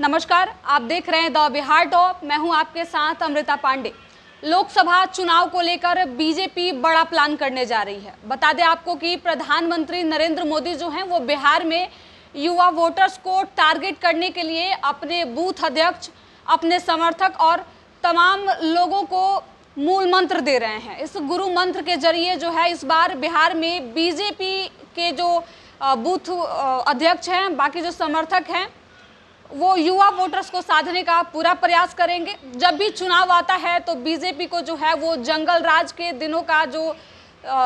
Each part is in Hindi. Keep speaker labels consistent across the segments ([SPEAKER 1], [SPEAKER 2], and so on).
[SPEAKER 1] नमस्कार, आप देख रहे हैं द बिहार टॉप। मैं हूं आपके साथ अमृता पांडे। लोकसभा चुनाव को लेकर बीजेपी बड़ा प्लान करने जा रही है। बता दें आपको कि प्रधानमंत्री नरेंद्र मोदी जो हैं वो बिहार में युवा वोटर्स को टारगेट करने के लिए अपने बूथ अध्यक्ष, अपने समर्थक और तमाम लोगों को मूल मंत्र दे रहे हैं। इस गुरु मंत्र के जरिए जो है इस बार बिहार में बीजेपी के जो बूथ अध्यक्ष हैं, बाकी जो समर्थक हैं, वो युवा वोटर्स को साधने का पूरा प्रयास करेंगे। जब भी चुनाव आता है तो बीजेपी को जो है वो जंगल राज के दिनों का जो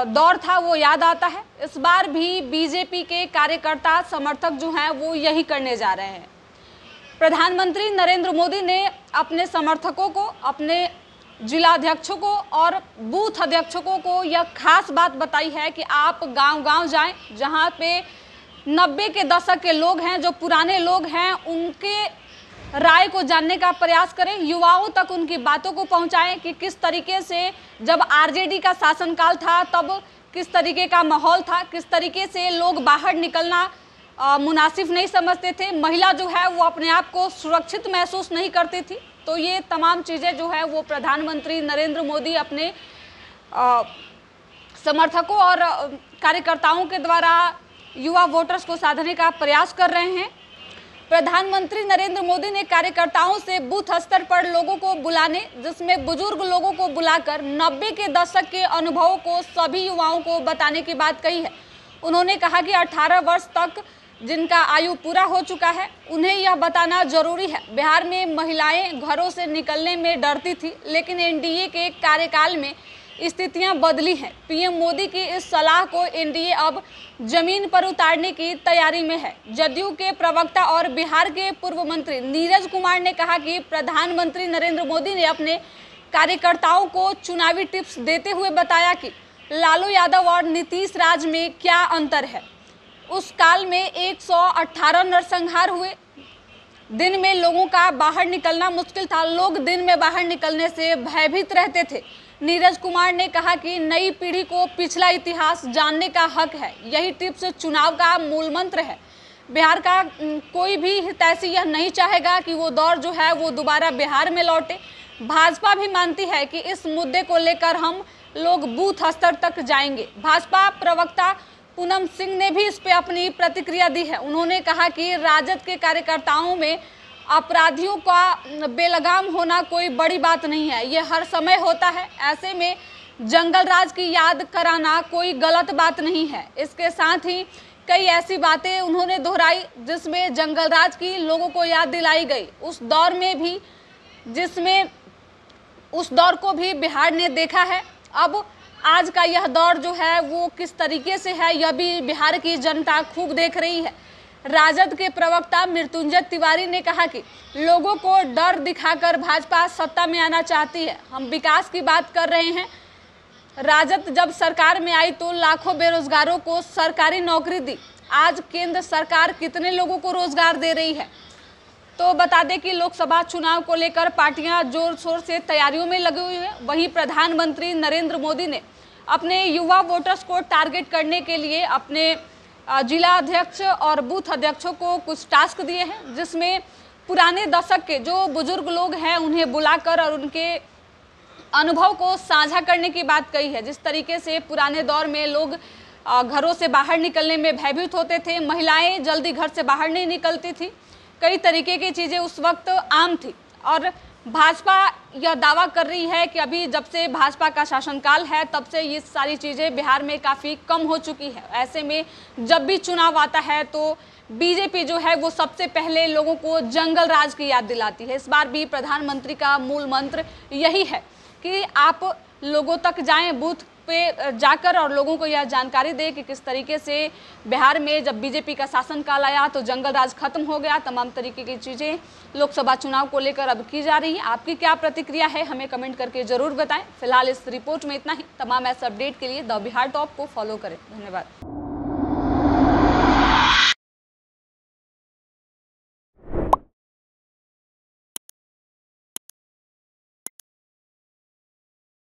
[SPEAKER 1] दौर था वो याद आता है। इस बार भी बीजेपी के कार्यकर्ता समर्थक जो हैं वो यही करने जा रहे हैं। प्रधानमंत्री नरेंद्र मोदी ने अपने समर्थकों को, अपने जिला अध्यक्षों को और बूथ अध्यक्षों को यह खास बात बताई है कि आप गांव-गांव जाएं, जहां पे 90 के दशक के लोग हैं, जो पुराने लोग हैं, उनके राय को जानने का प्रयास करें, युवाओं तक उनकी बातों को पहुंचाएं कि किस तरीके से जब आरजेडी का शासनकाल था तब किस तरीके का माहौल था, किस तरीके से लोग बाहर निकलना मुनासिब नहीं समझते थे, महिला जो है वो अपने आप को सुरक्षित महसूस नहीं करती थी। तो ये तमाम चीज़ें जो है वो प्रधानमंत्री नरेंद्र मोदी अपने समर्थकों और कार्यकर्ताओं के द्वारा युवा वोटर्स को साधने का प्रयास कर रहे हैं। प्रधानमंत्री नरेंद्र मोदी ने कार्यकर्ताओं से बूथ स्तर पर लोगों को बुलाने, जिसमें बुजुर्ग लोगों को बुलाकर 90 के दशक के अनुभवों को सभी युवाओं को बताने की बात कही है। उन्होंने कहा कि 18 वर्ष तक जिनका आयु पूरा हो चुका है उन्हें यह बताना जरूरी है। बिहार में महिलाएं घरों से निकलने में डरती थी, लेकिन एनडीए के कार्यकाल में स्थितियां बदली हैं। पीएम मोदी की इस सलाह को एनडीए अब जमीन पर उतारने की तैयारी में है। जदयू के प्रवक्ता और बिहार के पूर्व मंत्री नीरज कुमार ने कहा कि प्रधानमंत्री नरेंद्र मोदी ने अपने कार्यकर्ताओं को चुनावी टिप्स देते हुए बताया कि लालू यादव और नीतीश राज में क्या अंतर है। उस काल में 118 नरसंहार हुए। दिन में लोगों का बाहर निकलना मुश्किल था, लोग दिन में बाहर निकलने से भयभीत रहते थे। नीरज कुमार ने कहा कि नई पीढ़ी को पिछला इतिहास जानने का हक है, यही टिप्स चुनाव का मूल मंत्र है। बिहार का कोई भी हितैषी यह नहीं चाहेगा कि वो दौर जो है वो दोबारा बिहार में लौटे। भाजपा भी मानती है कि इस मुद्दे को लेकर हम लोग बूथ स्तर तक जाएंगे। भाजपा प्रवक्ता पूनम सिंह ने भी इस पे अपनी प्रतिक्रिया दी है। उन्होंने कहा कि राजद के कार्यकर्ताओं में अपराधियों का बेलगाम होना कोई बड़ी बात नहीं है, ये हर समय होता है। ऐसे में जंगल राज की याद कराना कोई गलत बात नहीं है। इसके साथ ही कई ऐसी बातें उन्होंने दोहराई जिसमें जंगल राज की लोगों को याद दिलाई गई, उस दौर में भी जिसमें उस दौर को भी बिहार ने देखा है। अब आज का यह दौर जो है वो किस तरीके से है, यह भी बिहार की जनता खूब देख रही है। राजद के प्रवक्ता मृत्युंजय तिवारी ने कहा कि लोगों को डर दिखाकर भाजपा सत्ता में आना चाहती है। हम विकास की बात कर रहे हैं। राजद जब सरकार में आई तो लाखों बेरोजगारों को सरकारी नौकरी दी। आज केंद्र सरकार कितने लोगों को रोजगार दे रही है। तो बता दें कि लोकसभा चुनाव को लेकर पार्टियां जोर शोर से तैयारियों में लगी हुई हैं। वहीं प्रधानमंत्री नरेंद्र मोदी ने अपने युवा वोटर्स को टारगेट करने के लिए अपने जिला अध्यक्ष और बूथ अध्यक्षों को कुछ टास्क दिए हैं, जिसमें पुराने दशक के जो बुजुर्ग लोग हैं उन्हें बुलाकर और उनके अनुभव को साझा करने की बात कही है। जिस तरीके से पुराने दौर में लोग घरों से बाहर निकलने में भयभीत होते थे, महिलाएं जल्दी घर से बाहर नहीं निकलती थी, कई तरीके की चीज़ें उस वक्त आम थी। और भाजपा यह दावा कर रही है कि अभी जब से भाजपा का शासनकाल है तब से ये सारी चीज़ें बिहार में काफ़ी कम हो चुकी है। ऐसे में जब भी चुनाव आता है तो बीजेपी जो है वो सबसे पहले लोगों को जंगल राज की याद दिलाती है। इस बार भी प्रधानमंत्री का मूल मंत्र यही है कि आप लोगों तक जाएं, बूथ पे जाकर और लोगों को यह जानकारी दे कि किस तरीके से बिहार में जब बीजेपी का शासनकाल आया तो जंगल राज खत्म हो गया। तमाम तरीके की चीज़ें लोकसभा चुनाव को लेकर अब की जा रही है। आपकी क्या प्रतिक्रिया है हमें कमेंट करके जरूर बताएं। फिलहाल इस रिपोर्ट में इतना ही। तमाम ऐसे अपडेट के लिए द बिहार टॉप को फॉलो करें। धन्यवाद।